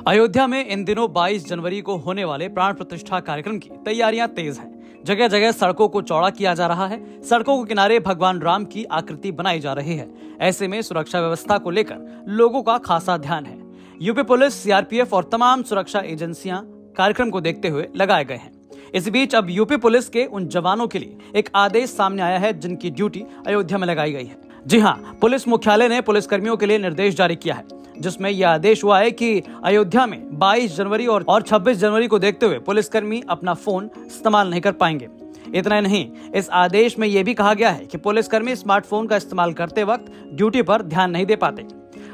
अयोध्या में इन दिनों 22 जनवरी को होने वाले प्राण प्रतिष्ठा कार्यक्रम की तैयारियां तेज हैं। जगह जगह सड़कों को चौड़ा किया जा रहा है। सड़कों के किनारे भगवान राम की आकृति बनाई जा रही है। ऐसे में सुरक्षा व्यवस्था को लेकर लोगों का खासा ध्यान है। यूपी पुलिस, सीआरपीएफ और तमाम सुरक्षा एजेंसियां कार्यक्रम को देखते हुए लगाए गए हैं। इस बीच अब यूपी पुलिस के उन जवानों के लिए एक आदेश सामने आया है जिनकी ड्यूटी अयोध्या में लगाई गई है। जी हां, पुलिस मुख्यालय ने पुलिसकर्मियों के लिए निर्देश जारी किया है, जिसमें यह आदेश हुआ है कि अयोध्या में 22 जनवरी और 26 जनवरी को देखते हुए पुलिसकर्मी अपना फोन इस्तेमाल नहीं कर पाएंगे। इतना नहीं, इस आदेश में यह भी कहा गया है कि पुलिसकर्मी स्मार्टफोन का इस्तेमाल करते वक्त ड्यूटी पर ध्यान नहीं दे पाते।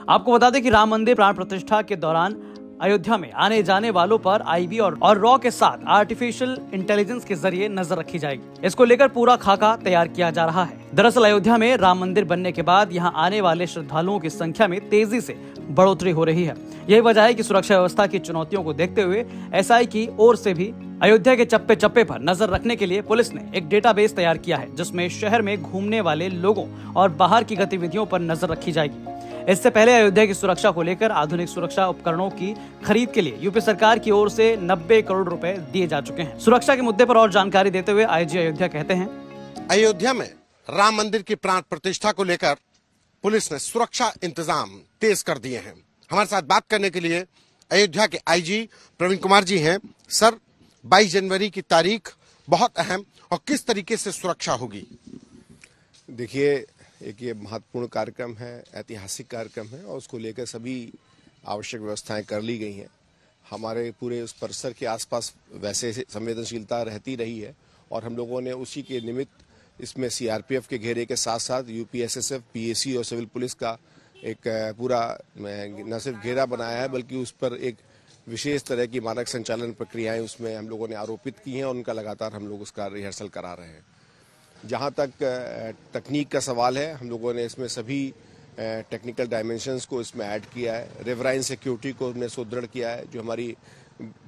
आपको बता दें कि राम मंदिर प्राण प्रतिष्ठा के दौरान अयोध्या में आने जाने वालों पर आईबी और रॉ के साथ आर्टिफिशियल इंटेलिजेंस के जरिए नजर रखी जाएगी। इसको लेकर पूरा खाका तैयार किया जा रहा है। दरअसल अयोध्या में राम मंदिर बनने के बाद यहां आने वाले श्रद्धालुओं की संख्या में तेजी से बढ़ोतरी हो रही है। यही वजह है कि सुरक्षा व्यवस्था की चुनौतियों को देखते हुए एसआई की ओर से भी अयोध्या के चप्पे चप्पे पर नजर रखने के लिए पुलिस ने एक डेटाबेस तैयार किया है, जिसमें शहर में घूमने वाले लोगों और बाहर की गतिविधियों पर नजर रखी जाएगी। इससे पहले अयोध्या की सुरक्षा को लेकर आधुनिक सुरक्षा उपकरणों की खरीद के लिए यूपी सरकार की ओर से 90 करोड़ रुपए दिए जा चुके हैं। सुरक्षा के मुद्दे पर और जानकारी देते हुए आईजी अयोध्या कहते हैं, अयोध्या में राम मंदिर की प्राण प्रतिष्ठा को लेकर पुलिस ने सुरक्षा इंतजाम तेज कर दिए हैं। हमारे साथ बात करने के लिए अयोध्या के आईजी प्रवीण कुमार जी हैं। सर, 22 जनवरी की तारीख बहुत अहम, और किस तरीके से सुरक्षा होगी? देखिए, एक ये महत्वपूर्ण कार्यक्रम है, ऐतिहासिक कार्यक्रम है, और उसको लेकर सभी आवश्यक व्यवस्थाएं कर ली गई हैं। हमारे पूरे उस परिसर के आसपास वैसे संवेदनशीलता रहती रही है, और हम लोगों ने उसी के निमित्त इसमें सीआरपीएफ के घेरे के साथ साथ यूपी एसएसएफ, पीएसी और सिविल पुलिस का एक पूरा न सिर्फ घेरा बनाया है, बल्कि उस पर एक विशेष तरह की मानक संचालन प्रक्रियाएं उसमें हम लोगों ने आरोपित की हैं, और उनका लगातार हम लोग उसका रिहर्सल करा रहे हैं। जहाँ तक तकनीक का सवाल है, हम लोगों ने इसमें सभी टेक्निकल डायमेंशंस को इसमें ऐड किया है। रिवराइन सिक्योरिटी को हमने सुदृढ़ किया है, जो हमारी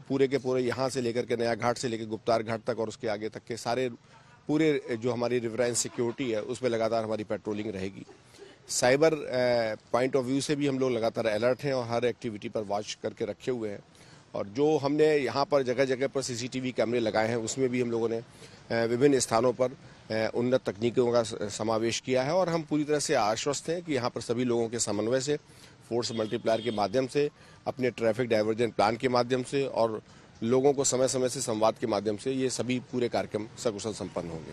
पूरे के पूरे यहाँ से लेकर के नया घाट से लेकर गुप्तार घाट तक और उसके आगे तक के सारे पूरे जो हमारी रिवराइन सिक्योरिटी है उसमें लगातार हमारी पेट्रोलिंग रहेगी। साइबर पॉइंट ऑफ व्यू से भी हम लोग लगातार अलर्ट हैं और हर एक्टिविटी पर वॉच करके रखे हुए हैं। और जो हमने यहाँ पर जगह जगह पर सीसीटीवी कैमरे लगाए हैं, उसमें भी हम लोगों ने विभिन्न स्थानों पर उन्नत तकनीकों का समावेश किया है, और हम पूरी तरह से आश्वस्त हैं कि यहाँ पर सभी लोगों के समन्वय से, फोर्स मल्टीप्लायर के माध्यम से, अपने ट्रैफिक डाइवर्जन प्लान के माध्यम से और लोगों को समय समय से संवाद के माध्यम से ये सभी पूरे कार्यक्रम सकुशल संपन्न होंगे।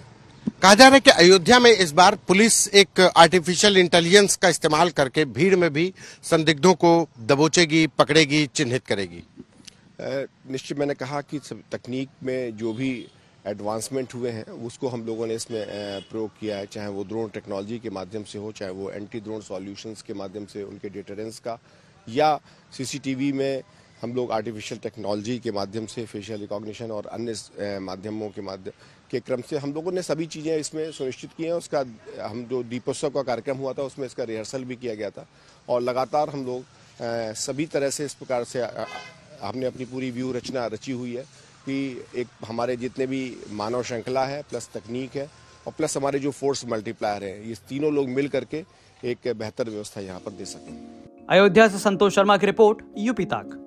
कहा जा रहा है कि अयोध्या में इस बार पुलिस एक आर्टिफिशियल इंटेलिजेंस का इस्तेमाल करके भीड़ में भी संदिग्धों को दबोचेगी, पकड़ेगी, चिन्हित करेगी। निश्चित, मैंने कहा कि तकनीक में जो भी एडवांसमेंट हुए हैं उसको हम लोगों ने इसमें प्रयोग किया है, चाहे वो ड्रोन टेक्नोलॉजी के माध्यम से हो, चाहे वो एंटी ड्रोन सॉल्यूशंस के माध्यम से उनके डिटरेंस का, या सीसीटीवी में हम लोग आर्टिफिशियल टेक्नोलॉजी के माध्यम से फेशियल रिकॉग्निशन और अन्य माध्यमों के माध्यम के क्रम से हम लोगों ने सभी चीज़ें इसमें सुनिश्चित की हैं। उसका हम जो दीपोत्सव का कार्यक्रम हुआ था उसमें इसका रिहर्सल भी किया गया था, और लगातार हम लोग सभी तरह से इस प्रकार से हमने अपनी पूरी व्यू रचना रची हुई है कि एक हमारे जितने भी मानव श्रृंखला है, प्लस तकनीक है, और प्लस हमारे जो फोर्स मल्टीप्लायर है, ये तीनों लोग मिल करके एक बेहतर व्यवस्था यहाँ पर दे सकें। अयोध्या से संतोष शर्मा की रिपोर्ट, यूपी तक।